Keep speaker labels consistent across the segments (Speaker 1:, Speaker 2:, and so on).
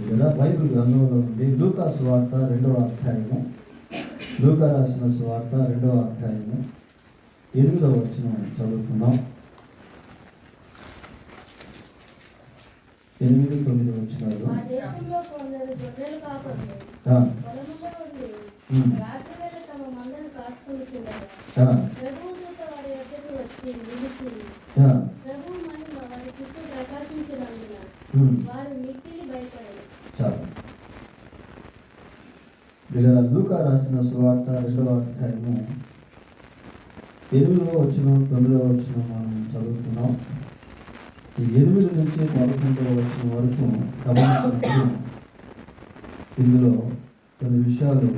Speaker 1: కదా బైబిల్ గ్రంథంలో నుండి లూకా సువార్త 2వ అధ్యాయము, లూకా రాసిన సువార్త 2వ అధ్యాయము 8వ వచనం చదువుకున్నాం. 8, 9 వచనాలు. లూకా రాసిన సువార్త 2వ అధ్యాయము 8వ వచనం 9వ వచనం మనం చదువుతున్నాం. ఈ 8 నుంచి 11వ వచనం వరకు గమనించినప్పుడు ఇందులో కొన్ని విషయాలు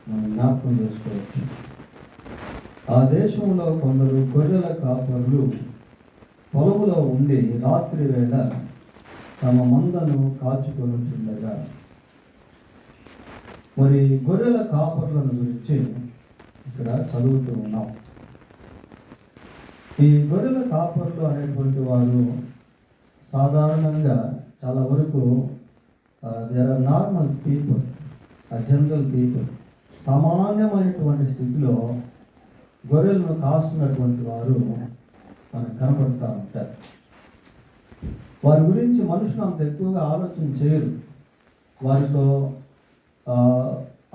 Speaker 1: మనం జ్ఞాపకం చేసుకోవచ్చు. ఆ దేశంలో కొందరు గొర్రెల కాపరులు పొలములో ఉండి రాత్రి వేళ తమ మందను కాచుకొనుచుండగా. మరి గొర్రెల కాపర్లను గురించి ఇక్కడ చదువుతూ ఉన్నాం. ఈ గొర్రెల కాపర్లు అనేటువంటి వారు సాధారణంగా చాలా వరకు there are normal people, general people. సామాన్యమైనటువంటి స్థితిలో గొర్రెలను కాస్తున్నటువంటి వారు మనకు కనబడుతూ ఉంటారు. వారి గురించి మనుషులు అంత ఎక్కువగా ఆలోచన చేయరు. వారితో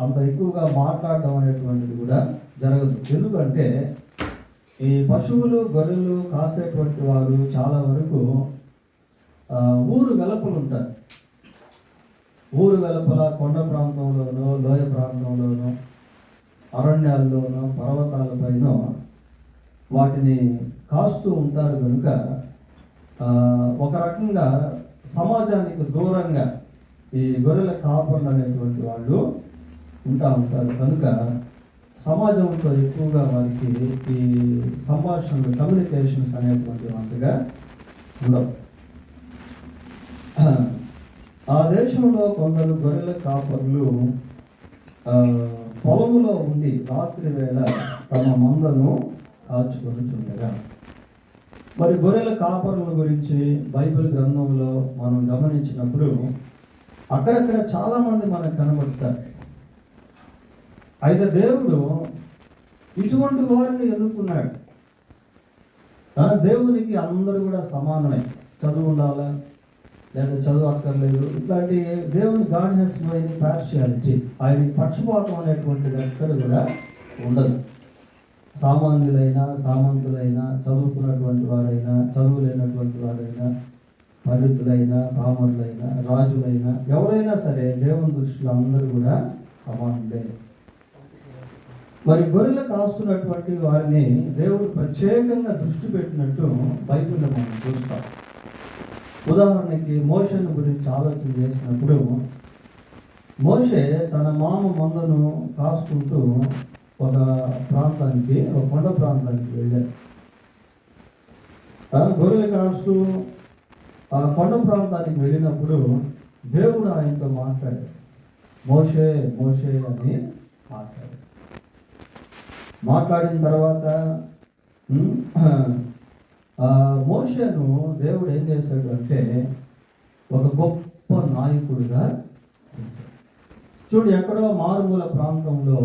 Speaker 1: అంత ఎక్కువగా మాట్లాడడం అనేటువంటిది కూడా జరగదు. ఎందుకంటే ఈ పశువులు గొర్రెలు కాసేటువంటి వారు చాలా వరకు ఊరు వెలుపలు ఉంటారు. ఊరు వెలుపల కొండ ప్రాంతంలోనో, లోయ ప్రాంతంలోనో, అరణ్యాల్లోనో, పర్వతాలపైన వాటిని కాస్తూ ఉంటారు. కనుక ఒక రకంగా సమాజానికి దూరంగా ఈ గొర్రెల కాపర్లు అనేటువంటి వాళ్ళు ఉంటారు. కనుక సమాజంతో ఎక్కువగా వారికి ఈ సంభాషణలు, కమ్యూనికేషన్స్ అనేటువంటి అంతగా ఉండవు. ఆ దేశంలో కొందరు గొర్రెల కాపర్లు పొలములో ఉండి రాత్రి వేళ తమ మందను కాచుకొనుచుండగా. మరి గొర్రెల కాపరుల గురించి బైబిల్ గ్రంథంలో మనం గమనించినప్పుడు అక్కడక్కడ చాలా మంది మనకు కనబడతారు. అయితే దేవుడు ఇటువంటి వారిని ఎన్నుకున్నాడు. దేవునికి అందరూ కూడా సమానమే. చదువు ఉండాలా లేదా చదువు అక్కర్లేదు, ఇట్లాంటి దేవుని god has no any partiality. ఆయనకి పక్షపాతం అనేటువంటిది ఎక్కడ కూడా ఉండదు. సామాన్యులైనా, సామంతులైనా, చదువుకున్నటువంటి వారైనా, చదువు లేనటువంటి వారైనా, పండితులైనా, పామరులైనా, రాజులైనా, ఎవరైనా సరే దేవుని దృష్టిలో అందరూ కూడా సమానులే. మరి గొర్రెలు కాస్తున్నటువంటి వారిని దేవుడు ప్రత్యేకంగా దృష్టి పెట్టినట్టు బైబిల్లో మనం చూస్తాం. ఉదాహరణకి మోషేను గురించి ఆలోచన చేసినప్పుడు, మోషే తన మామ మందను కాసుకుంటూ ఒక ప్రాంతానికి, ఒక కొండ ప్రాంతానికి వెళ్ళాడు. గొర్రెలు కాస్తూ ఆ కొండ ప్రాంతానికి వెళ్ళినప్పుడు దేవుడు ఆయనతో మాట్లాడాడు. మోషే మోషే అని మాట్లాడిన తర్వాత మోషేను దేవుడు ఏం చేశాడు అంటే ఒక గొప్ప నాయకుడిగా చేశాడు. చూడు, ఎక్కడో మారుమూల ప్రాంతంలో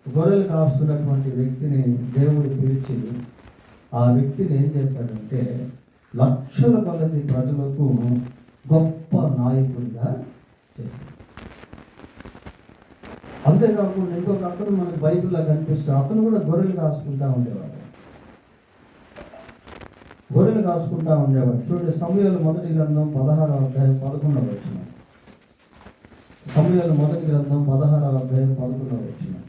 Speaker 1: గొర్రెలు కాస్తున్నటువంటి వ్యక్తిని దేవుడు పిలిచి ఆ వ్యక్తిని ఏం చేశాడంటే లక్షల కొలది ప్రజలకు గొప్ప నాయకుడిగా చేశాడు. అంతేకాకుండా ఇంకొక అతను మనకు బైబిల్లో కనిపిస్తే అతను కూడా గొర్రెలు కాసుకుంటా ఉండేవాడు. చూడండి, సమూయేలు మొదటి గ్రంథం 16వ అధ్యాయం 11వ వచనం. సమూయేలు మొదటి గ్రంథం 16వ అధ్యాయం 11వ వచనం.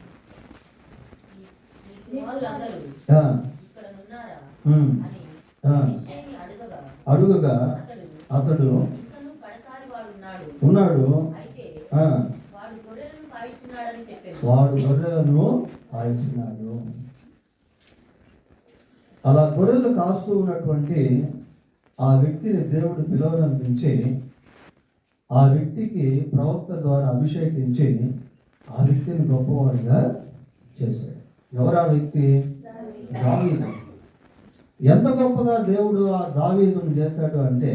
Speaker 1: అడుగగా అతడు ఉన్నాడు, వాడు గొర్రెలను కాయిచున్నాడు. అలా గొర్రెలు కాస్తూ ఉన్నటువంటి ఆ వ్యక్తిని దేవుడు పిలవనంపించి ఆ వ్యక్తికి ప్రవక్త ద్వారా అభిషేకించి ఆ వ్యక్తిని గొప్పవాడిగా చేశాడు. ఎవరు ఆ వ్యక్తి? దావీదు. ఎంత గొప్పగా దేవుడు ఆ దావీదును చేశాడు అంటే,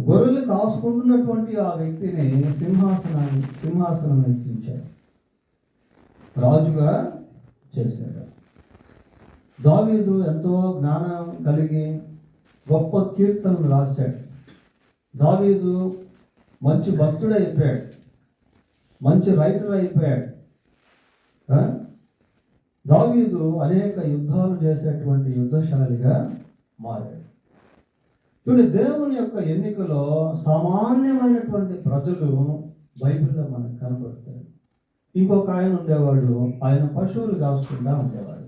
Speaker 1: గొర్రెలు కాసుకుంటున్నటువంటి ఆ వ్యక్తిని సింహాసనం ఎక్కించాడు, రాజుగా చేశాడు. దావీదు ఎంతో జ్ఞానం కలిగి గొప్ప కీర్తనలు రాశాడు. దావీదు మంచి భక్తుడు అయిపోయాడు, మంచి రైటర్ అయిపోయాడు. దావీదు అనేక యుద్ధాలు చేసేటువంటి యుద్ధశాలిగా మారాడు. చూడండి, దేవుని యొక్క ఎన్నికలో సామాన్యమైనటువంటి ప్రజలు బైబిల్లో మనకు కనబడతారు. ఇంకొక ఆయన ఉండేవాడు, ఆయన పశువులు కాసుకుంటా ఉండేవాడు.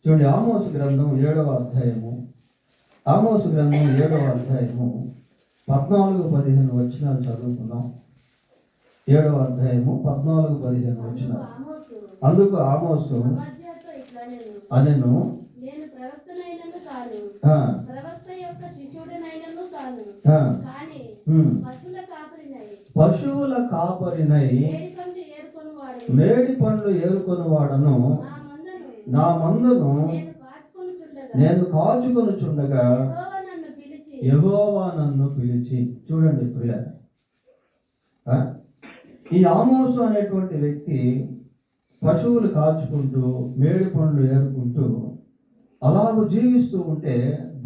Speaker 1: చూడండి, ఆమోసు గ్రంథం 7వ అధ్యాయము 14-15 వచనాలు చదువుకుందాం. 7వ అధ్యాయము 14-15 వచనాలు. అందుకు ఆమోసు అనెను, పశువుల కాపరినై మేడి పండ్లు ఏరుకొని వాడను, నా మందను నేను కాచుకొనుచుండగా యెహోవా నన్ను పిలిచి. చూడండి ప్రియులారా, ఈ ఆమోసు అనేటువంటి వ్యక్తి పశువులు కాచుకుంటూ మేడి పండ్లు ఏరుకుంటూ అలాగూ జీవిస్తూ ఉంటే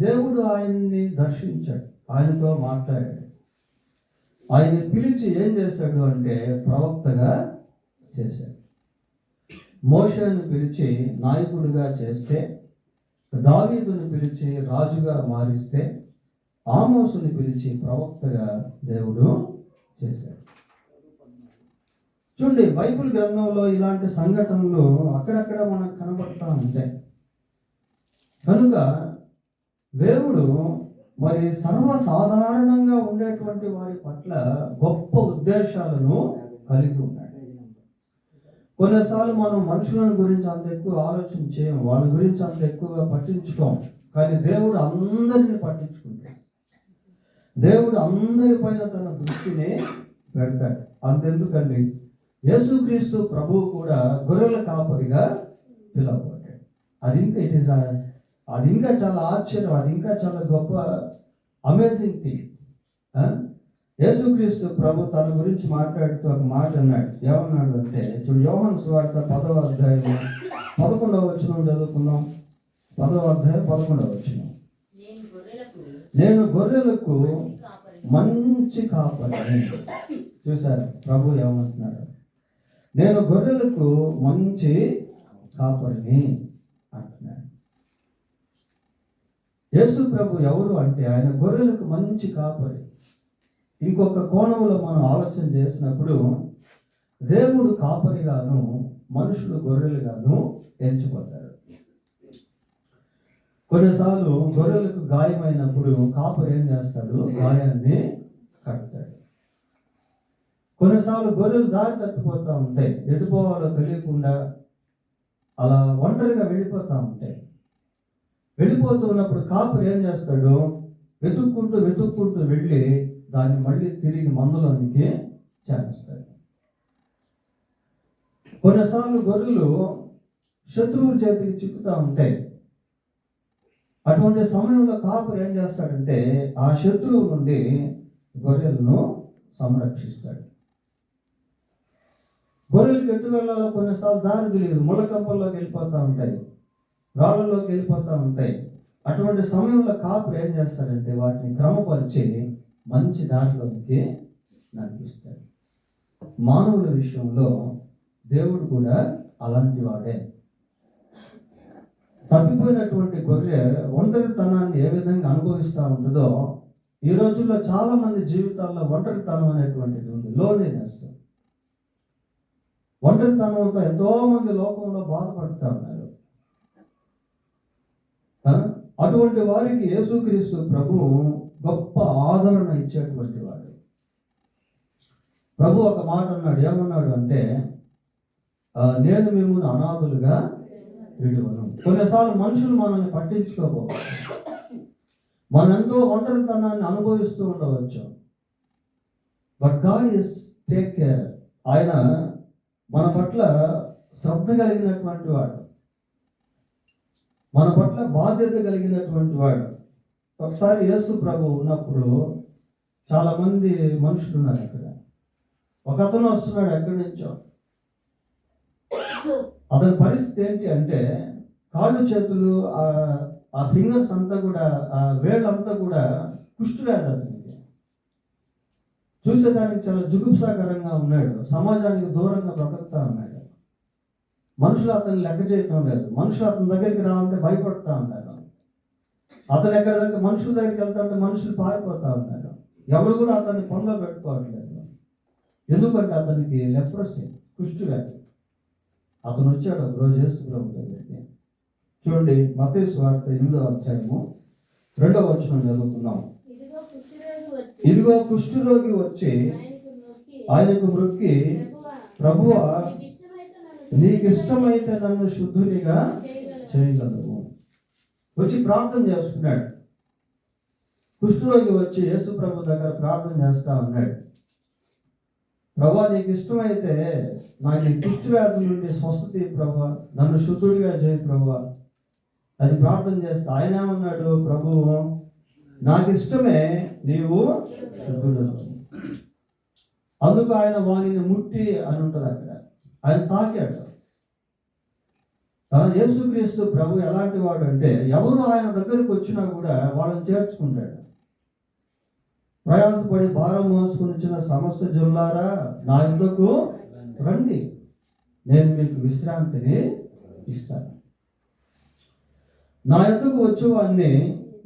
Speaker 1: దేవుడు ఆయన్ని దర్శించాడు, ఆయనతో మాట్లాడాడు. ఆయన్ని పిలిచి ఏం చేశాడు అంటే ప్రవక్తగా చేశాడు. మోషేను పిలిచి నాయకుడిగా చేస్తే, దావీదుని పిలిచి రాజుగా మారిస్తే, ఆమోసుని పిలిచి ప్రవక్తగా దేవుడు చేశాడు. చూడండి, బైబిల్ గ్రంథంలో ఇలాంటి సంఘటనలు అక్కడక్కడ మనకు కనబడతా ఉంటాయి. కనుక దేవుడు మరి సర్వసాధారణంగా ఉండేటువంటి వారి పట్ల గొప్ప ఉద్దేశాలను కలిగి ఉన్నాడు. కొన్నిసార్లు మనం మనుషుల గురించి అంత ఎక్కువ ఆలోచన చేయం, వాళ్ళ గురించి అంత ఎక్కువగా పట్టించుకోం. కానీ దేవుడు అందరిని పట్టించుకుంటాడు. దేవుడు అందరిపైన తన దృష్టిని పెడతాడు. అంతెందుకండి, యేసుక్రీస్తు ప్రభువు కూడా గొర్రెల కాపరిగా పిలువబడ్డాడు. అది ఇంకా చాలా ఆశ్చర్యం, అది ఇంకా చాలా గొప్ప అమేజింగ్ థింగ్. యేసుక్రీస్తు ప్రభు తన గురించి మాట్లాడుతూ ఒక మాట అన్నాడు. ఏమన్నాడు అంటే, చూడు, యోహాను సువార్త 10వ అధ్యాయం 11వ వచనం చదువుకుందాం. 10వ అధ్యాయం 11వ వచనం. నేను గొర్రెలకు మంచి కాపరిని. చూసారు ప్రభు ఏమంటున్నాడు? నేను గొర్రెలకు మంచి కాపరిని అంటున్నాడు. యేసు ప్రభు ఎవరు అంటే ఆయన గొర్రెలకు మంచి కాపరి. ఇంకొక కోణంలో మనం ఆలోచన చేసినప్పుడు దేవుడు కాపరిగాను, మనుషులు గొర్రెలుగాను ఎంచుకుంటారు. కొన్నిసార్లు గొర్రెలకు గాయమైనప్పుడు కాపరి ఏం చేస్తాడు? గాయాన్ని కడతాడు. కొన్నిసార్లు గొర్రెలు దారి తప్పిపోతూ ఉంటాయి, ఎటుపోవాలో తెలియకుండా అలా ఒంటరిగా వెళ్ళిపోతూ ఉంటాయి. వెళ్ళిపోతూ ఉన్నప్పుడు కాపరి ఏం చేస్తాడు? వెతుక్కుంటూ వెళ్ళి దాన్ని మళ్ళీ తిరిగి మందులోనికి చేస్తాడు. కొన్నిసార్లు గొర్రెలు శత్రువుల చేతికి చిక్కుతూ ఉంటాయి. అటువంటి సమయంలో కాపరి ఏం చేస్తాడంటే ఆ శత్రువు నుండి గొర్రెలను సంరక్షిస్తాడు. గొర్రెలకు ఎటు వెళ్ళాలో కొన్నిసార్లు దారి తెలియదు, ముళ్ళకంపల్లోకి వెళ్ళిపోతూ ఉంటాయి, రాళ్ళలోకి వెళ్ళిపోతూ ఉంటాయి. అటువంటి సమయంలో కాపరి ఏం చేస్తాడంటే వాటిని క్రమపరిచి మంచి దారిలోకి నడిపిస్తాడు. మానవుల విషయంలో దేవుడు కూడా అలాంటి వాడే. తప్పిపోయినటువంటి గొర్రె ఒంటరితనాన్ని ఏ విధంగా అనుభవిస్తూ ఉంటుందో, ఈ రోజుల్లో చాలా మంది జీవితాల్లో ఒంటరితనం అనేటువంటిది ఉంది, లోన్లీనెస్. ఒంటరితనంతో ఎంతో మంది లోకంలో బాధపడుతూ ఉన్నారు. అటువంటి వారికి యేసుక్రీస్తు ప్రభు గొప్ప ఆదరణ ఇచ్చేటువంటి వాడు. ప్రభు ఒక మాట అన్నాడు. ఏమన్నాడు అంటే, నేను మిమ్మల్ని అనాథులుగా విడువను. కొన్నిసార్లు మనుషులు మనల్ని పట్టించుకోకపోవచ్చు, మనం ఎంతో ఒంటరితనాన్ని అనుభవిస్తూ ఉండవచ్చు. But God is take care. ఆయన మన పట్ల శ్రద్ధ కలిగినటువంటి వాడు, మన పట్ల బాధ్యత కలిగినటువంటి వాడు. ఒకసారి యేసు ప్రభు ఉన్నప్పుడు చాలా మంది మనుషులు ఉన్నారు అక్కడ. ఒక అతను వస్తున్నాడు ఎక్కడి నుంచో. అతని పరిస్థితి ఏంటి అంటే కాళ్ళు చేతులు ఆ ఫింగర్స్ అంతా కూడా, ఆ వేళ్ళంతా కూడా కుష్ఠవ్యాధి అతనికి. చూసేదానికి చాలా జుగుప్సాకరంగా ఉన్నాడు. సమాజానికి దూరంగా బ్రతుకుతా ఉన్నాడు. మనుషులు అతన్ని లెక్క చేయటం లేదు. మనుషులు అతని దగ్గరికి రావాలంటే భయపడుతూ ఉన్నారు. అతను ఎక్కడ మనుషుల దగ్గరికి వెళ్తాంటే మనుషులు పారిపోతూ ఉన్నారు. ఎవరు కూడా అతన్ని పనిలో పెట్టుకోవట్లేదు. ఎందుకంటే అతనికి లెప్రసీ, కుష్ఠవ్యాధి. అతను వచ్చాడు ఒక రోజు యేసు ప్రభు దగ్గరికి. చూడండి, మత్తయి సువార్త 8వ అధ్యాయము 2వ వచనం చదువుకుందాం. ఇదిగో కుష్ఠరోగి వచ్చి ఆయనకు మొక్కి, ప్రభువా నీకు ఇష్టమైతే నన్ను శుద్ధునిగా చేయగలవు. వచ్చి ప్రార్థన చేసుకున్నాడు. కుష్ఠరోగి వచ్చి యేసు ప్రభు దగ్గర ప్రార్థన చేస్తా ఉన్నాడు. ప్రభువా నీకు ఇష్టమైతే నాకు ఈ కుష్ఠవ్యాధి నుండి స్వస్థత ప్రభువా, నన్ను శుద్ధుడిగా చేయి ప్రభువా అది ప్రార్థన చేస్తా. ఆయన ఏమన్నాడు, ప్రభువు నాకు ఇష్టమే, నీవు శుద్ధుడు. అందుకు ఆయన వాణిని ముట్టి అని ఉంటుంది అక్కడ. ఆయన తాకాడు. యేసుక్రీస్తు ప్రభు ఎలాంటి వాడు అంటే ఎవరు ఆయన దగ్గరికి వచ్చినా కూడా వాళ్ళని చేర్చుకుంటాడు. ప్రయాసపడి భారం మోసుకుని సమస్త జనులారా నా యొద్దకు రండి, నేను మీకు విశ్రాంతిని ఇస్తాను. నా యొద్దకు వచ్చేవాడిని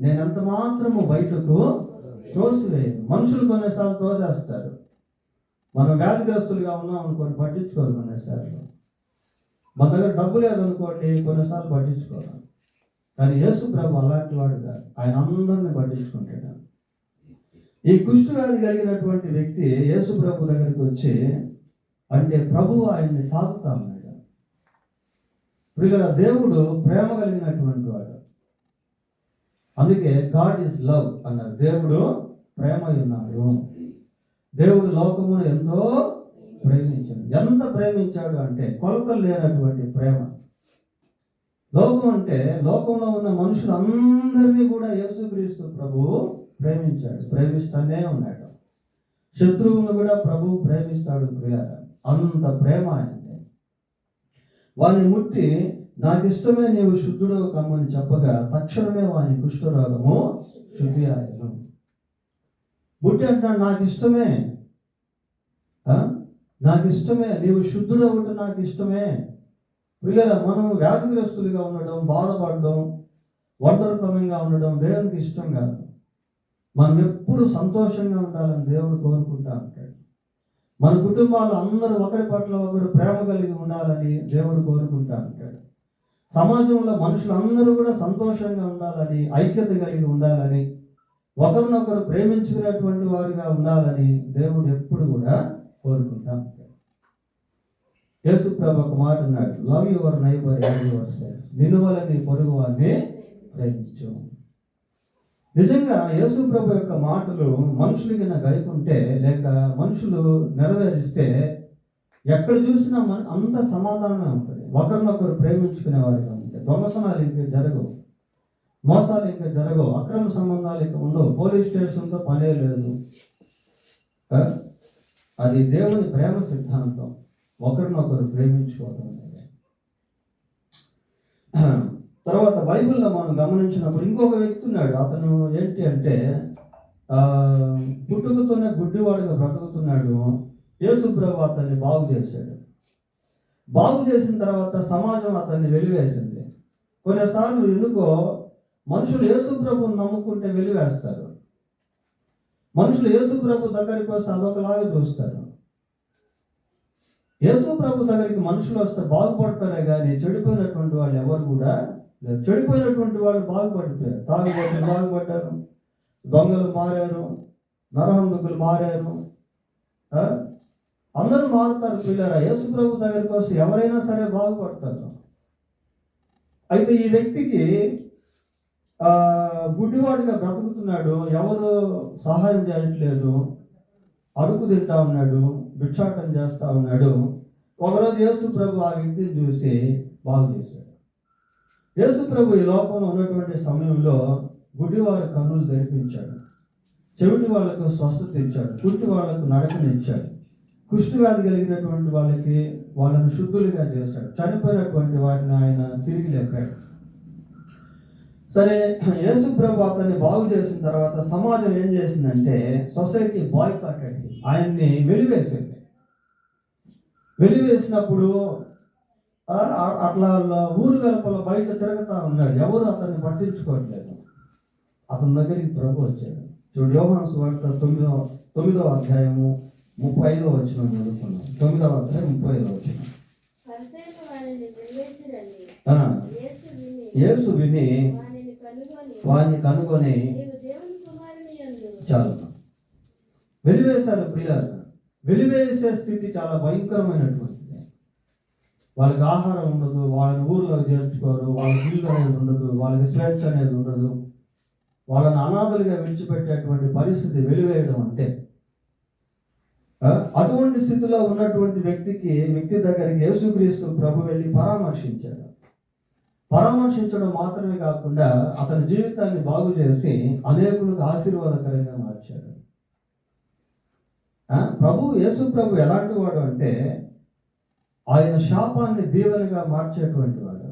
Speaker 1: నేను ఎంత మాత్రము బయటకు తోసివేయను. మనుషులు కొన్నిసార్లు తోసేస్తారు. మనం వ్యాధిగ్రస్తులుగా ఉన్నాం అనుకోండి, పట్టించుకోరు. కొన్నిసార్లు మన దగ్గర డబ్బు లేదనుకోండి, కొన్నిసార్లు పట్టించుకోరు. కానీ యేసు ప్రభు అలాంటి వాడు కాదు. ఆయన అందరిని పట్టించుకుంటాడు. ఈ కుష్ఠవ్యాధి కలిగినటువంటి వ్యక్తి యేసు ప్రభు దగ్గరికి వచ్చి అంటే ప్రభువు ఆయన్ని తాకుతా ఉన్నాడు. ఇక్కడ దేవుడు ప్రేమ కలిగినటువంటి వాడు. అందుకే గాడ్ ఈజ్ లవ్ అన్నారు. దేవుడు ప్రేమ ఉన్నాడు. దేవుడు లోకమును ఎంతో ప్రేమించాడు. ఎంత ప్రేమించాడు అంటే కొలతలు లేనటువంటి ప్రేమ. లోకం అంటే లోకంలో ఉన్న మనుషులందరినీ కూడా యేసుక్రీస్తు ప్రభువు ప్రేమించాడు, ప్రేమిస్తానే ఉన్నాడు. శత్రువును కూడా ప్రభువు ప్రేమిస్తాడు. ప్రియారా, అంత ప్రేమ ఆయనది. వాని ముట్టి నాకు ఇష్టమే, నీవు శుద్ధుడు కమ్మని చెప్పగా తక్షణమే వాని కుష్ఠరోగము శుద్ధి ఆయను. ముట్టి అంటాడు, నాకు ఇష్టమే, నాకు ఇష్టమే, నీవు శుద్ధుడు అవ్వటం నాకు ఇష్టమే. పిల్లల మనం వ్యాధిగ్రస్తులుగా ఉండడం, బాధపడడం, ఒంటరితనంగా ఉండడం దేవునికి ఇష్టం కాదు. మనం ఎప్పుడు సంతోషంగా ఉండాలని దేవుడు కోరుకుంటా ఉంటాడు. మన కుటుంబాలు అందరూ ఒకరి పట్ల ఒకరు ప్రేమ కలిగి ఉండాలని దేవుడు కోరుకుంటా ఉంటాడు. సమాజంలో మనుషులందరూ కూడా సంతోషంగా ఉండాలని, ఐక్యత కలిగి ఉండాలని, ఒకరినొకరు ప్రేమించుకునేటువంటి వారిగా ఉండాలని దేవుడు ఎప్పుడు కూడా కోరుకుంటా ఉంటాడు. యేసు ప్రభు ఒక మాట అన్నాడు, love your neighbour as your self. నిన్ను వల్ల నీ పొరుగు వారిని ప్రేమించు. నిజంగా యేసు ప్రభు యొక్క మాటలు మనుషులకి గైకుంటే లేక మనుషులు నెరవేరిస్తే ఎక్కడ చూసినా అంత సమాధానం ఉంటుంది. ఒకరినొకరు ప్రేమించుకునే వారిగా ఉంటాయి. దొంగతనాలు ఇంకా జరగవు, మోసాలు ఇంకా జరగవు, అక్రమ సంబంధాలు ఇంకా ఉండవు, పోలీస్ స్టేషన్తో పనే లేదు. అది దేవుని ప్రేమ సిద్ధాంతం, ఒకరినొకరు ప్రేమించుకోవడం అనేది. తర్వాత బైబిల్లో మనం గమనించినప్పుడు ఇంకొక వ్యక్తి ఉన్నాడు. అతను ఏంటి అంటే పుట్టుకతోనే గుడ్డివాడుగా బ్రతుకుతున్నాడు. యేసు ప్రభు అతన్ని బాగు చేశాడు. బాగు చేసిన తర్వాత సమాజం అతన్ని వెలివేసింది. కొన్నిసార్లు ఎందుకో మనుషులు యేసు ప్రభుని నమ్ముకుంటే వెలివేస్తారు. మనుషులు యేసు ప్రభు దగ్గరికి వస్తే అదొకలాగా చూస్తారు. యేసు ప్రభు దగ్గరికి మనుషులు వస్తే బాగుపడతారే కానీ చెడిపోయినటువంటి వాళ్ళు ఎవరు కూడా లేదు. చెడిపోయినటువంటి వాళ్ళు బాగుపడిపోయారు. తాగుబోతులు బాగుపడ్డారు, దొంగలు మారారు, నరహంతకులు మారారు, అందరూ మారుతారు. పిల్లరా, యేసు ప్రభు దగ్గరికి వస్తే ఎవరైనా సరే బాగుపడతారు. అయితే ఈ వ్యక్తికి గుడ్డివాడిగా బ్రతుకుతున్నాడు, ఎవరు సహాయం చేయట్లేదు, అడుగు తింటా ఉన్నాడు, భిక్షాటం చేస్తా ఉన్నాడు. ఒకరోజు యేసు ప్రభు ఆ వ్యక్తిని చూసి బాగు చేశాడు. యేసు ప్రభు ఈ లోకంలో ఉన్నటువంటి సమయంలో గుడ్డి వారి కన్నులు తెరిపించాడు, చెవిటి వాళ్ళకు స్వస్థత ఇచ్చాడు, కుంటి వాళ్ళకు నడకనిచ్చాడు, కుష్టి వ్యాధి కలిగినటువంటి వాళ్ళను శుద్ధులుగా చేశాడు, చనిపోయినటువంటి వాటిని ఆయన తిరిగి లేపాడు. సరే, యేసు ప్రభు అతన్ని బాగు చేసిన తర్వాత సమాజం ఏం చేసిందంటే సొసైటీ బాయ్కాటెడ్, ఆయన్ని వెలివేసినప్పుడు అట్లా ఊరు వెలుపల బయట తిరుగుతా ఉన్నాడు, ఎవరు అతన్ని పట్టించుకోవట్లేదు. అతని దగ్గరికి ప్రభు వచ్చాడు. చూడు, యోహాను సువార్త 9వ అధ్యాయము 35వ వచనం చదువుకున్నాం. 9వ అధ్యాయం 35వ వచనం. యేసు విని వారిని కనుగొని చాలు వెలివేశారు. ప్రియులారా, వెలివేసే స్థితి చాలా భయంకరమైనటువంటిది. వాళ్ళకి ఆహారం ఉండదు, వాళ్ళని ఊర్లో చేర్చుకోరు, వాళ్ళకి ఇల్లు అనేది ఉండదు, వాళ్ళకి స్వేచ్ఛ అనేది ఉండదు, వాళ్ళని అనాథలుగా విడిచిపెట్టేటువంటి పరిస్థితి వెలివేయడం అంటే. అటువంటి స్థితిలో ఉన్నటువంటి వ్యక్తి దగ్గరికి యేసుక్రీస్తు ప్రభు వెళ్ళి పరామర్శించడం మాత్రమే కాకుండా అతని జీవితాన్ని బాగు చేసి అనేకులకు ఆశీర్వాదకరంగా మార్చాడు. యేసు ప్రభు ఎలాంటి వాడు అంటే ఆయన శాపాన్ని దీవెనగా మార్చేటువంటి వాడు.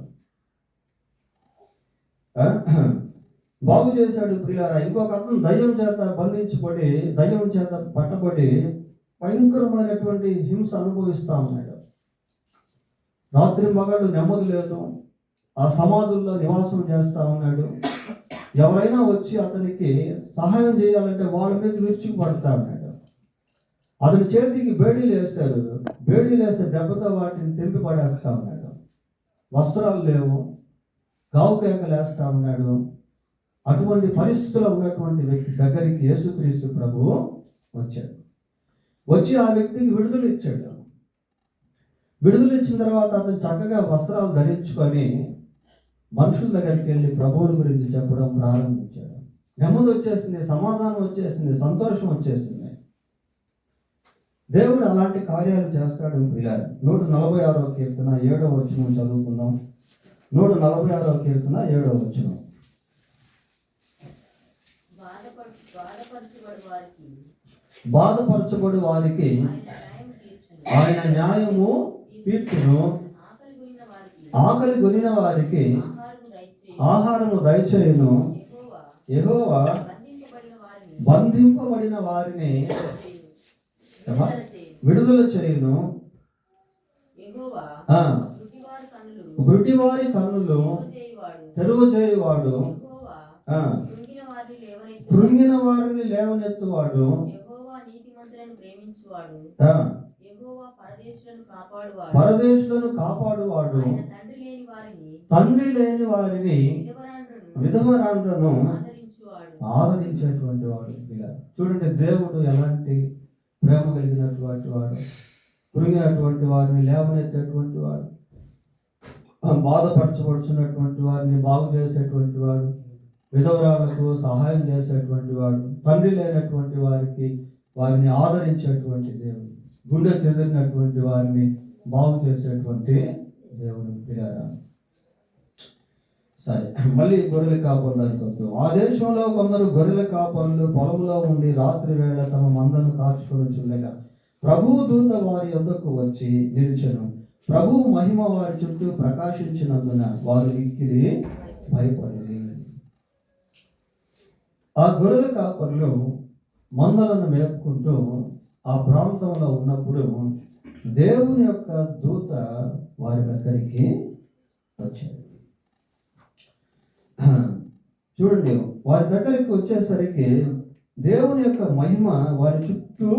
Speaker 1: బాగు చేశాడు. ప్రియులారా, ఇంకొక అతను దయ్యం చేత పట్టబడి భయంకరమైనటువంటి హింస అనుభవిస్తా ఉన్నాడు. రాత్రి మగళ్ళు నెమ్మది లేదు, ఆ సమాధుల్లో నివాసం చేస్తా ఉన్నాడు. ఎవరైనా వచ్చి అతనికి సహాయం చేయాలంటే వాళ్ళ మీద విరుచుకు పడతా ఉన్నాడు. అతని చేతికి బేడీలు వేస్తే దెబ్బతో వాటిని తెంపి పడేస్తా ఉన్నాడు. వస్త్రాలు లేవు, గావు కేకలు వేస్తా ఉన్నాడు. అటువంటి పరిస్థితుల్లో ఉన్నటువంటి వ్యక్తి దగ్గరికి యేసుక్రీస్తు ప్రభువు వచ్చి ఆ వ్యక్తికి విడుదల ఇచ్చాడు. విడుదల ఇచ్చిన తర్వాత అతను చక్కగా వస్త్రాలు ధరించుకొని మనుషుల దగ్గరికి వెళ్ళి ప్రభువుని గురించి చెప్పడం ప్రారంభించాడు. నెమ్మది వచ్చేసింది, సమాధానం వచ్చేసింది, సంతోషం వచ్చేసింది. దేవుడు అలాంటి కార్యాలు చేస్తాడు. ప్రియులారా, 146వ కీర్తన 7వ వచనం చదువుకుందాం. 146వ కీర్తన 7వ వచనం. బాధపరచబడు వారికి ఆయన న్యాయము తీర్చును, ఆకలి కొనిన వారికి ఆహారము దయచేయును. యెహోవా బంధింపబడిన వారిని విడుదల చేయును. గుడ్డివారి కన్నులు తెరువు చేయువాడు, కృంగిన వారిని లేవనెత్తువాడు, పరదేశులను కాపాడువాడు, తండ్రి లేని వారిని విధవరాండ్రను ఆదరించేటువంటి వాడు. చూడండి, దేవుడు ఎలాంటి ప్రేమ కలిగినటువంటి వాడు, కృంగినటువంటి వారిని లేవనెత్తేటువంటి వాడు, బాధపరచబడుచున్నటువంటి వారిని బాగు చేసేటువంటి వాడు, విధవరాలకు సహాయం చేసేటువంటి వాడు, తండ్రి లేనటువంటి వారిని ఆదరించేటువంటి దేవుడు, గుండె చెదిరినటువంటి వారిని బాగు చేసేటువంటి దేవుడు. పిల్లారా, సరే, మళ్ళీ గొర్రెల కాపర్లకు వద్దాం. ఆ దేశంలో కొందరు గొర్రెల కాపరులు పొలంలో ఉండి రాత్రి వేళ తమ మందను కాచుకొని చుండగా ప్రభువు దూత వారి యొద్దకు వచ్చి నిలిచెను. ప్రభువు మహిమ వారి చుట్టూ ప్రకాశించినందున వారు మిక్కిలి భయపడింది. ఆ గొర్రెల కాపరులు మందలను మేపుకుంటూ ఆ ప్రాంతంలో ఉన్నప్పుడు దేవుని యొక్క దూత వారి దగ్గరికి వచ్చాడు. చూడండి, వారి దగ్గరికి వచ్చేసరికి దేవుని యొక్క మహిమ వారి చుట్టూ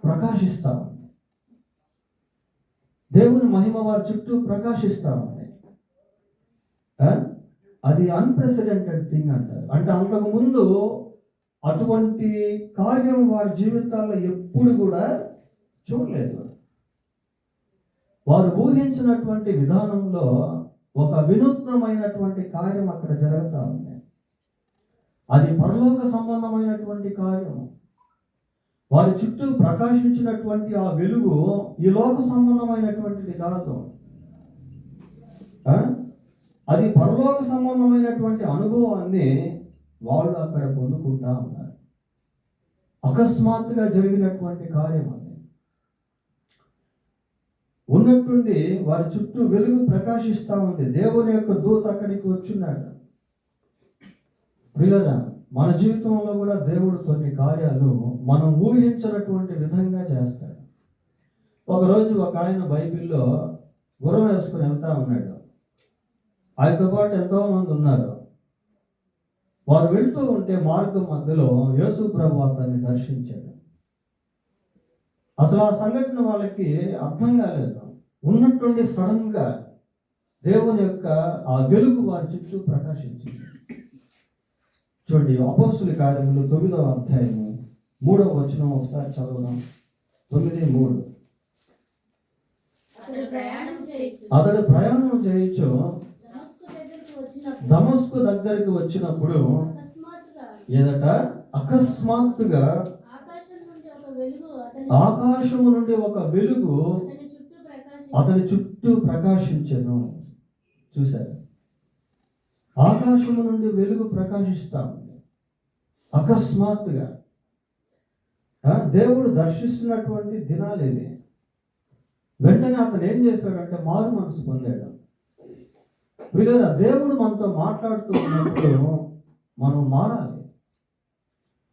Speaker 1: ప్రకాశిస్తా ఉంది. దేవుని మహిమ వారి చుట్టూ ప్రకాశిస్తా ఉంది. అది అన్ప్రెసిడెంటెడ్ థింగ్ అంటారు. అంటే అంతకు ముందు అటువంటి కార్యం వారి జీవితాల్లో ఎప్పుడు కూడా చూడలేదు. వారు ఊహించినటువంటి విధానంలో ఒక వినూత్నమైనటువంటి కార్యం అక్కడ జరుగుతూ ఉంది. అది పరలోక సంబంధమైనటువంటి కార్యం. వారి చుట్టూ ప్రకాశించినటువంటి ఆ వెలుగు ఈ లోక సంబంధమైనటువంటిది కాదు. అది పరలోక సంబంధమైనటువంటి అనుభవాన్ని వాళ్ళు అక్కడ పొందుకుంటా ఉన్నారు. అకస్మాత్తుగా జరిగినటువంటి కార్యం అది. ఉన్నట్టుండి వారి చుట్టూ వెలుగు ప్రకాశిస్తూ ఉంది. దేవుని యొక్క దూత అక్కడికి వచ్చున్నాడు. ప్రియులారా, మన జీవితంలో కూడా దేవుడు కొన్ని కార్యాలు మనం ఊహించినటువంటి విధంగా చేస్తాడు. ఒకరోజు ఒక ఆయన బైబిల్లో గుర్రం వేసుకుని వెళ్తా ఉన్నాడు. ఆయనతో పాటు ఎంతో మంది ఉన్నారు. వారు వెళ్తూ ఉంటే మార్గం మధ్యలో యేసు ప్రభు అతన్ని దర్శించాడు. అసలు ఆ సంఘటన వాళ్ళకి అర్థం కాలేదు. ఉన్నటువంటి సడన్ గా దేవుని యొక్క ఆ వెలుగు వారి చుట్టూ ప్రకాశించింది. చూడండి, అపోస్తుల కార్యములు 9వ అధ్యాయము 3వ వచనం ఒకసారి చదవడం. 9:3. అతడు ప్రయాణం చేయొచ్చు దమస్కు దగ్గరికి వచ్చినప్పుడు ఏదట అకస్మాత్తుగా ఆకాశము నుండి ఒక వెలుగు అతని చుట్టూ ప్రకాశించెను. చూశారు, ఆకాశము నుండి వెలుగు ప్రకాశిస్తా ఉంది అకస్మాత్తుగా. దేవుడు దర్శిస్తున్నటువంటి దినాలు ఇది. వెంటనే అతను ఏం చేశాడంటే మారు మనసు పొందాడు. వీళ్ళ దేవుడు మనతో మాట్లాడుతూ ఉన్నప్పుడు మనం మారాలి,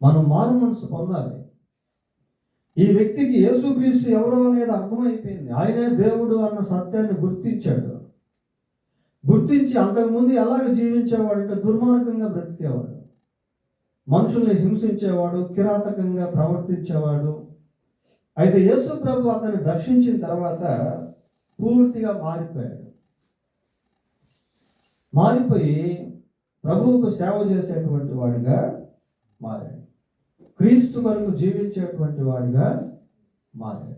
Speaker 1: మనం మారు మనసు పొందాలి. ఈ వ్యక్తికి యేసుక్రీస్తు ఎవరో అనేది అర్థమైపోయింది. ఆయనే దేవుడు అన్న సత్యాన్ని గుర్తించాడు. గుర్తించి అంతకుముందు ఎలాగ జీవించేవాడంటే దుర్మార్గంగా బ్రతికేవాడు, మనుషుల్ని హింసించేవాడు, కిరాతకంగా ప్రవర్తించేవాడు. అయితే యేసు ప్రభు అతన్ని దర్శించిన తర్వాత పూర్తిగా మారిపోయి ప్రభువుకు సేవ చేసేటువంటి వాడిగా మారాడు. క్రీస్తు కొరకు జీవించేటువంటి వాడిగా మారాడు.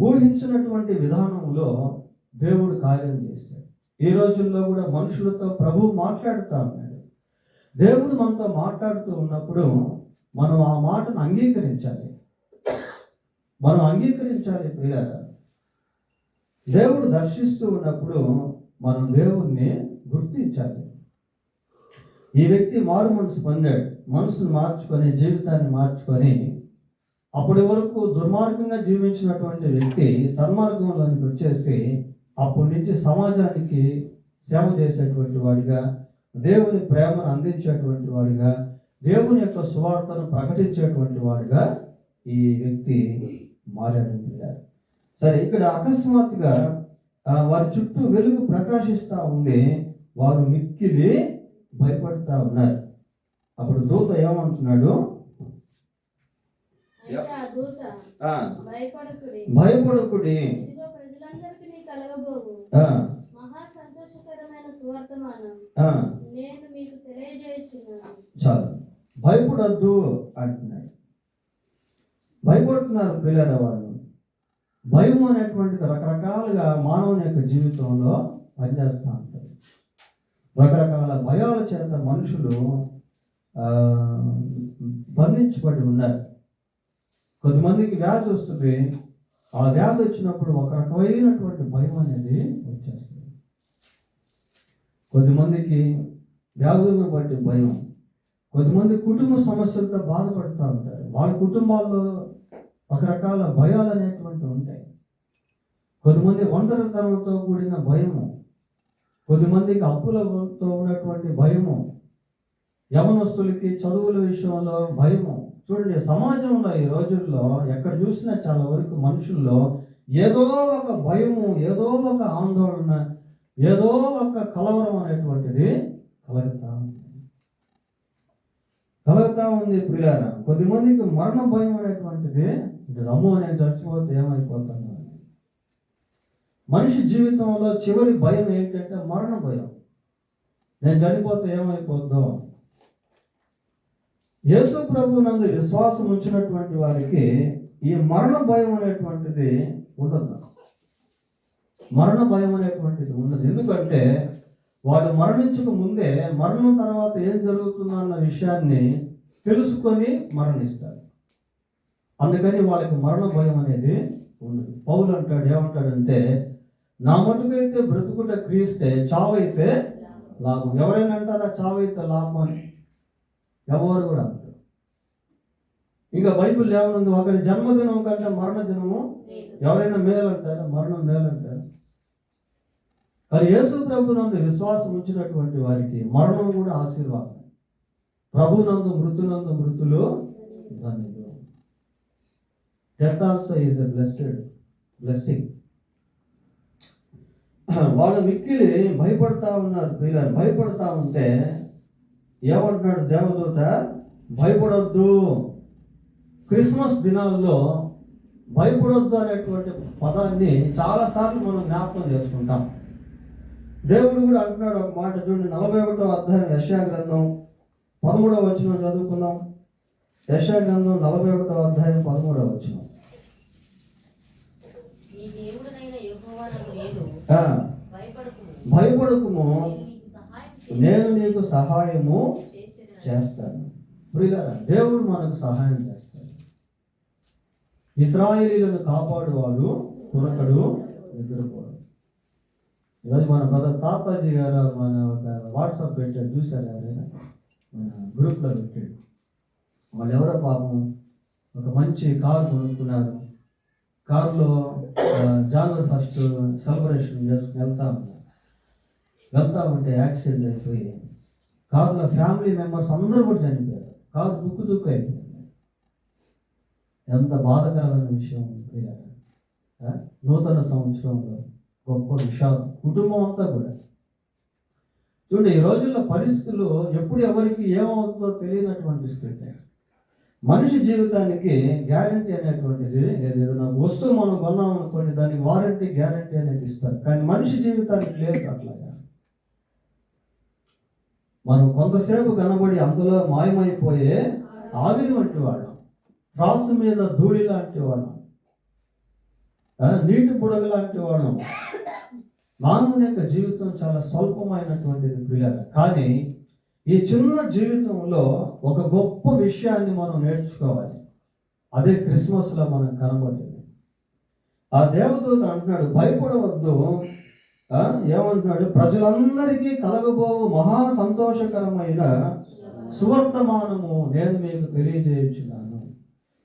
Speaker 1: ఊహించినటువంటి విధానంలో దేవుడు కార్యం చేశాడు. ఈ రోజుల్లో కూడా మనుషులతో ప్రభువు మాట్లాడుతూ ఉన్నాడు. దేవుడు మనతో మాట్లాడుతూ ఉన్నప్పుడు మనం ఆ మాటను అంగీకరించాలి. ప్రియులారా, దేవుడు దర్శిస్తూ ఉన్నప్పుడు మనం దేవుణ్ణి గుర్తించాలి. ఈ వ్యక్తి మారు మనసు పొందాడు. మనసును మార్చుకొని, జీవితాన్ని మార్చుకొని, అప్పటి వరకు దుర్మార్గంగా జీవించినటువంటి వ్యక్తి సన్మార్గంలోనికి వచ్చేసి అప్పటి నుంచి సమాజానికి సేవ చేసేటువంటి వాడిగా, దేవుని ప్రేమను అందించేటువంటి వాడిగా, దేవుని యొక్క సువార్తను ప్రకటించేటువంటి వాడిగా ఈ వ్యక్తి మారాడు. సరే, ఇక్కడ అకస్మాత్తుగా వారి చుట్టూ వెలుగు ప్రకాశిస్తూ ఉంది. వారు మిక్కిలి భయపడుతూ ఉన్నారు. అప్పుడు దూత ఏమంటున్నాడు? భయపడకుడి, చాలు, భయపడద్దు అంటున్నాడు. భయపడుతున్నారు పిల్లల వాళ్ళు. భయం అనేటువంటిది రకరకాలుగా మానవుని యొక్క జీవితంలో పనిచేస్తూ ఉంటుంది. రకరకాల భయాల చేత మనుషులు బంధించబడి ఉన్నారు. కొద్దిమందికి వ్యాధి వస్తుంది. ఆ వ్యాధి వచ్చినప్పుడు ఒక రకమైనటువంటి భయం అనేది వచ్చేస్తుంది. కొద్దిమందికి వ్యాధులను బట్టి భయం. కొద్దిమంది కుటుంబ సమస్యలతో బాధపడుతూ ఉంటారు. వాళ్ళ కుటుంబాల్లో రకరకాల భయాలు అనేటువంటివి ఉంటాయి. కొద్దిమంది ఒంటరితనంతో కూడిన భయము, కొద్దిమందికి అప్పులతో ఉన్నటువంటి భయము, యవనస్తులకి చదువుల విషయంలో భయము. చూడండి, సమాజంలో ఈ రోజుల్లో ఎక్కడ చూసినా చాలా వరకు మనుషుల్లో ఏదో ఒక భయము, ఏదో ఒక ఆందోళన, ఏదో ఒక కలవరం అనేటువంటిది కలుగుతా ఉంది ప్రియులారా. కొద్దిమందికి మరణ భయం అనేటువంటిది, అమ్మో నేను చచ్చిపోతే ఏమైపోతాను. మనిషి జీవితంలో చివరి భయం ఏంటంటే మరణ భయం. నేను చనిపోతే ఏమైపోద్దో. యేసు ప్రభు నందు విశ్వాసం ఉంచినటువంటి వారికి ఈ మరణ భయం అనేటువంటిది ఉండదు. మరణ భయం అనేటువంటిది ఉండదు. ఎందుకంటే వాడు మరణించక ముందే మరణం తర్వాత ఏం జరుగుతుందన్న విషయాన్ని తెలుసుకొని మరణిస్తారు. అందుకని వాళ్ళకి మరణ భయం అనేది ఉండదు. పౌలు అంటాడు, ఏమంటాడంటే, నా మటుకైతే బ్రతుకుట క్రీస్తే, చావైతే లాభం. ఎవరైనా అంటారా చావైతే లాభం అని? ఎవరు కూడా అంటారు. ఇంకా బైబిల్ ఏమనుంది? ఒకరి జన్మదినం కంటే మరణ దినము ఎవరైనా మేలు అంటారా? మరణం మేలు అంటారు. కానీ యేసు ప్రభునందు విశ్వాసం ఉంచినటువంటి వారికి మరణం కూడా ఆశీర్వాదం. ప్రభునందు మృతునందు మృతులు ధన్యులు. Death also is a blessing. వాళ్ళు మిక్కిలి భయపడతా ఉన్నారు ప్రియులారు. భయపడతా ఉంటే ఏమంటున్నాడు దేవదూత? భయపడొద్దు. క్రిస్మస్ దినాల్లో భయపడొద్దు అనేటువంటి పదాన్ని చాలాసార్లు మనం జ్ఞాపకం చేసుకుంటాం. దేవుడు కూడా అంటున్నాడు ఒక మాట, చూడండి. 41వ అధ్యాయం యెషయా గ్రంథం 13వ వచనం చదువుకుందాం. యెషయా గ్రంథం 41వ అధ్యాయం 13వ వచనం. భయపడకుము, నేను నీకు సహాయము చేస్తాను. ప్రియులారా, దేవుడు మనకు సహాయం చేస్తాడు. ఇశ్రాయేలీయులను కాపాడువాడు కొరకడు నిద్రపోడు. ఈరోజు మన బ్రదర్ తాతాజీ గారు మన ఒక వాట్సాప్ పెట్టాడు, చూశారు ఎవరైనా? మన గ్రూప్లో పెట్టాడు. వాళ్ళు ఎవరో పాపం ఒక మంచి కారు కొనుక్కున్నారు. కారులో జనవరి 1 సెలబ్రేషన్ చేసుకుని వెళ్తా ఉంటే యాక్సిడెంట్ అయిపోయి కారులో ఫ్యామిలీ మెంబర్స్ అందరూ కూడా చనిపోయారు. కారు దుక్కు అయిపోయింది. ఎంత బాధకరమైన విషయం. నూతన సంవత్సరంలో గొప్ప విషాదం, కుటుంబం అంతా కూడా. చూడండి, ఈ రోజుల్లో పరిస్థితులు ఎప్పుడు ఎవరికి ఏమవుతుందో తెలియనటువంటి స్థితి. మనిషి జీవితానికి గ్యారంటీ అనేటువంటిది లేదు. ఏదైనా వస్తువు మనం కొన్నాం అనుకోండి, దానికి వారంటీ గ్యారంటీ అనేది ఇస్తారు. కానీ మనిషి జీవితానికి లేదు అట్లాగా. మనం కొంతసేపు కనబడి అందులో మాయమైపోయే ఆవిరి వంటి వాళ్ళం, త్రాసు మీద ధూళి లాంటి వాళ్ళం, నీటి బుడగ లాంటి వాళ్ళం. మానవుని యొక్క జీవితం చాలా స్వల్పమైనటువంటిది ప్రియులారా. కానీ ఈ చిన్న జీవితంలో ఒక గొప్ప విషయాన్ని మనం నేర్చుకోవాలి. అదే క్రిస్మస్లో మనం కనబడింది. ఆ దేవదూత అంటున్నాడు, భయపడవద్దు. ఏమంటున్నాడు? ప్రజలందరికీ కలగబోవు మహా సంతోషకరమైన సువర్తమానము నేను మీకు తెలియజేయుచున్నాను.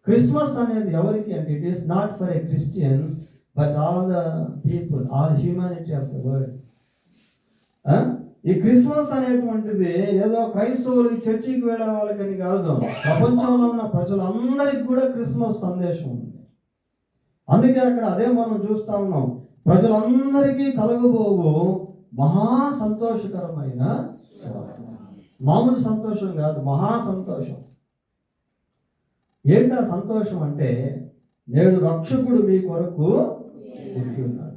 Speaker 1: క్రిస్మస్ అనేది ఎవరికి అంటే, it is not for a Christians but all the people, all humanity of the world. ఈ క్రిస్మస్ అనేటువంటిది ఏదో క్రైస్తవులకి చర్చికి వెళ్ళే వాళ్ళకని కాదు. ప్రపంచంలో ఉన్న ప్రజలందరికీ కూడా క్రిస్మస్ సందేశం ఉంది. అందుకే అక్కడ అదే మనం చూస్తా ఉన్నాం. ప్రజలందరికీ కలగబోవు మహా సంతోషకరమైన, మామూలు సంతోషం కాదు, మహా సంతోషం. ఏంటా సంతోషం అంటే, నేడు రక్షకుడు మీ కొరకు పుట్టి ఉన్నాడు.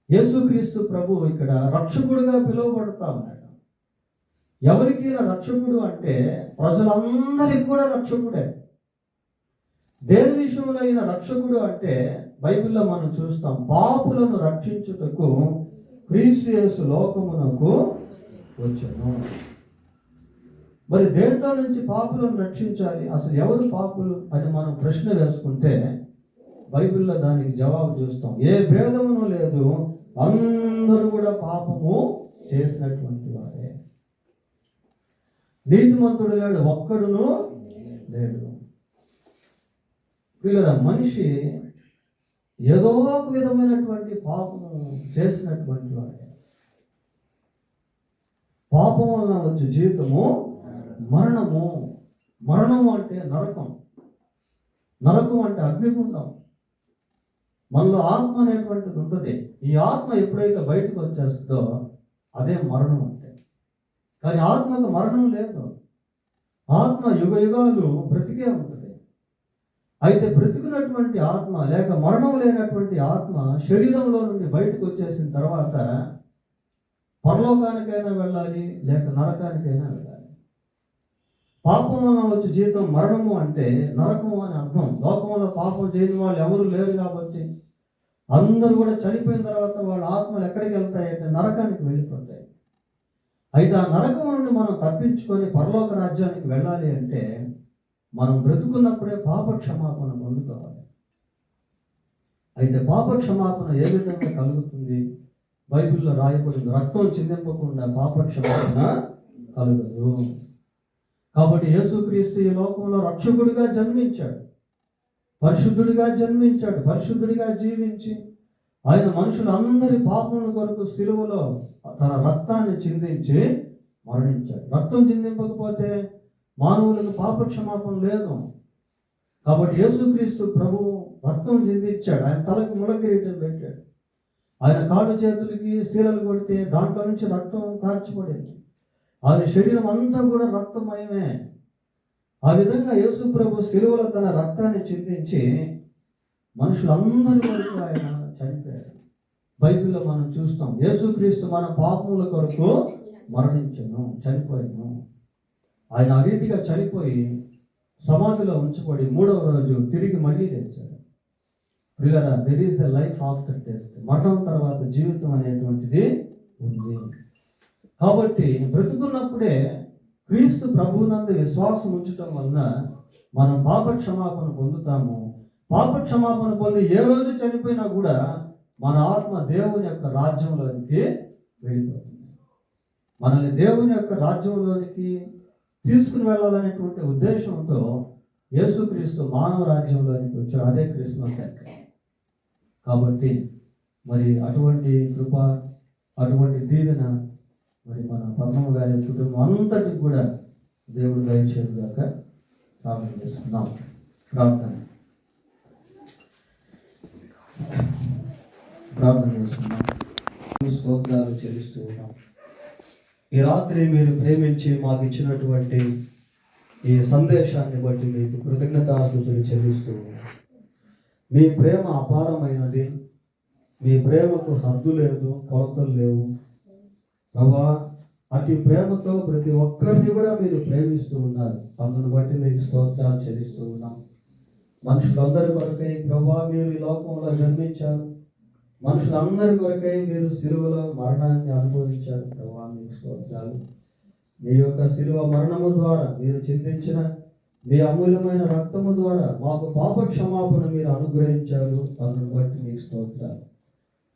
Speaker 1: యేసుక్రీస్తు ప్రభు ఇక్కడ రక్షకుడుగా పిలువబడతా ఉన్నాడు. ఎవరికి రక్షకుడు అంటే ప్రజలందరికీ కూడా రక్షకుడే. దేని విషయంలో అయిన రక్షకుడు అంటే బైబిల్లో మనం చూస్తాం, పాపులను రక్షించుటకు క్రీస్తు యేసు లోకమునకు వచ్చెను. మరి దేంట్లో నుంచి పాపులను రక్షించాలి? అసలు ఎవరు పాపులు అని మనం ప్రశ్న వేసుకుంటే బైబిల్లో దానికి జవాబు చూస్తాం. ఏ భేదమును లేదు, అందరూ కూడా పాపము చేసినటువంటి వారే. నీతిమంతుడు లేడు, ఒక్కడును లేడు. వీళ్ళ మనిషి ఏదో ఒక విధమైనటువంటి పాపము చేసినటువంటి వాడే. పాపం వలన వచ్చే జీవితము మరణము. మరణము అంటే నరకం. నరకం అంటే అగ్నిగుండం. మనలో ఆత్మ అనేటువంటిది ఉంటుంది. ఈ ఆత్మ ఎప్పుడైతే బయటకు వచ్చేస్తుందో అదే మరణం అంటే. కానీ ఆత్మకు మరణం లేదు. ఆత్మ యుగ యుగాలు బ్రతికే ఉంటుంది. అయితే బ్రతికినటువంటి ఆత్మ లేక మరణం లేనటువంటి ఆత్మ శరీరంలో నుండి బయటకు వచ్చేసిన తర్వాత పరలోకానికైనా వెళ్ళాలి, లేక నరకానికైనా వెళ్ళాలి. పాపం వలన వచ్చే జీవితం మరణము అంటే నరకము అని అర్థం. లోకంలో పాపం చేయని వాళ్ళు ఎవరు లేరు కాబట్టి అందరూ కూడా చనిపోయిన తర్వాత వాళ్ళ ఆత్మలు ఎక్కడికి వెళ్తాయంటే నరకానికి వెళ్ళిపోతాయి. అయితే ఆ నరకం నుండి మనం తప్పించుకొని పరలోక రాజ్యానికి వెళ్ళాలి అంటే మనం బ్రతుకున్నప్పుడే పాప క్షమాపణ పొందుకోవాలి. అయితే పాప క్షమాపణ ఏ విధంగా కలుగుతుంది బైబిల్లో రాయబడింది, రక్తం చిందింపకుండా పాప క్షమాపణ కలుగదు. కాబట్టి యేసుక్రీస్తు ఈ లోకంలో రక్షకుడిగా జన్మించాడు, పరిశుద్ధుడిగా జన్మించాడు, పరిశుద్ధుడిగా జీవించి ఆయన మనుషులందరి పాపముల కొరకు సిలువలో తన రక్తాన్ని చిందించి మరణించాడు. రక్తం చిందింపకపోతే మానవులకు పాప క్షమాపణ లేదు. కాబట్టి యేసుక్రీస్తు ప్రభువు రక్తం చిందించాడు. ఆయన తలకు ముళ్ళకిరీటం పెట్టాడు. ఆయన కాళ్ళు చేతులకి శీలలు కొడితే దాంట్లో నుంచి రక్తం కార్చిపడింది. ఆయన శరీరం అంతా కూడా రక్తమయమే. ఆ విధంగా యేసు ప్రభు సిలువలో తన రక్తాన్ని చిందించి మనుషులందరి కొరకు ఆయన చనిపోయాడు. బైబిల్లో మనం చూస్తాం, యేసుక్రీస్తు మన పాపముల కొరకు మరణించను, చనిపోయాను. ఆయన ఆ రీతిగా చనిపోయి సమాధిలో ఉంచబడి 3వ రోజు తిరిగి మళ్ళీ తెచ్చాడు. ప్రియులారా, there is a life after death. మరణం తర్వాత జీవితం అనేటువంటిది ఉంది. కాబట్టి బ్రతుకున్నప్పుడే క్రీస్తు ప్రభువునందు విశ్వాసం ఉంచటం వలన మనం పాప క్షమాపణ పొందుతాము. పాప క్షమాపణ పొంది ఏ రోజు చనిపోయినా కూడా మన ఆత్మ దేవుని యొక్క రాజ్యంలోనికి వెళ్ళిపోతుంది. మనల్ని దేవుని యొక్క రాజ్యంలోనికి తీసుకుని వెళ్ళాలనేటువంటి ఉద్దేశంతో యేసుక్రీస్తు మానవ రాజ్యంలోనికి వచ్చాడు. అదే క్రిస్మస్ అంటే. కాబట్టి మరి అటువంటి కృప, అటువంటి దీవెన మరి మన పద్మమ్మ గారి కుటుంబం అంతటికి కూడా దేవుడు దయచేయగాక ప్రార్థన చేస్తున్నాం. ప్రార్థన చేస్తున్నాం. స్తోత్రాలు చెల్లిస్తూ ఉన్నాం. ఈ రాత్రి మీరు ప్రేమించి మాకు ఇచ్చినటువంటి ఈ సందేశాన్ని బట్టి మీకు కృతజ్ఞతాస్తుతులు చెల్లిస్తూ ఉన్నాం. మీ ప్రేమ అపారమైనది. మీ ప్రేమకు హద్దు లేదు, కొలతలు లేవు. ప్రభా, అతి ప్రేమతో ప్రతి ఒక్కరిని కూడా మీరు ప్రేమిస్తూ ఉన్నారు. అందును బట్టి మీకు స్తోత్రాలు చెల్లిస్తూ ఉన్నాం. మనుషులందరి కొరకై ప్రభా మీరు ఈ లోకంలో జన్మించారు. మనుషులందరి కొరకై మీరు సిలువలో మరణాన్ని అనుభవించారు. ప్రభా మీకు స్తోత్రాలు. మీ యొక్క సిలువ మరణము ద్వారా మీరు చిందించిన మీ అమూల్యమైన రక్తము ద్వారా మాకు పాప క్షమాపణ మీరు అనుగ్రహించారు. అందును బట్టి మీకు స్తోత్రాలు.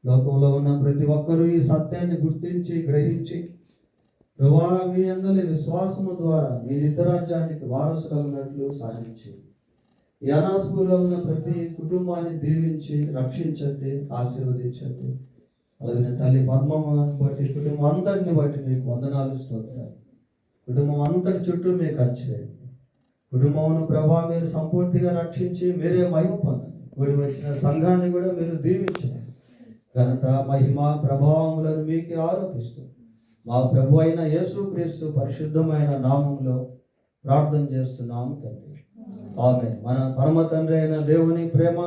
Speaker 1: లోకంలో ఉన్న ప్రతి ఒక్కరూ ఈ సత్యాన్ని గుర్తించి గ్రహించి ప్రభువా మీ యందలి విశ్వాసము ద్వారా మీ నిత్యరాజ్యానికి వారసులగినట్లు సాధించి ఈ అనాస్పూర్లో ఉన్న ప్రతి కుటుంబాన్ని దీవించి రక్షించండి, ఆశీర్వదించండి. అలాగే తల్లి పద్మమ్మను బట్టి కుటుంబం అంతటిని బట్టి మీకు వందనాలు, స్తోత్రాలు. కుటుంబం అంతటి చుట్టూ మీకు ఖర్చులేండి. కుటుంబమును ప్రభా మీరు సంపూర్తిగా రక్షించి మీరే మహిమ పొందండి. కూడి వచ్చిన సంఘాన్ని కూడా మీరు దీవించండి. ఘనత, మహిమ, ప్రభావములను మీకే ఆరోపిస్తూ మా ప్రభు అయిన యేసుక్రీస్తు పరిశుద్ధమైన నామంలో ప్రార్థన చేస్తున్నాము తండ్రి. ఆమేన్. మన పరమ తండ్రి అయిన దేవుని ప్రేమ,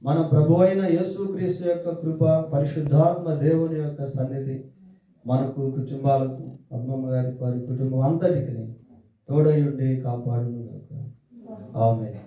Speaker 1: మన ప్రభు అయిన యేసుక్రీస్తు యొక్క కృప, పరిశుద్ధాత్మ దేవుని యొక్క సన్నిధి మనకు, కుటుంబాలకు, పద్మమ్మ గారి వారి కుటుంబం అంతటికి తోడయుండి కాపాడును. ఆమేన్.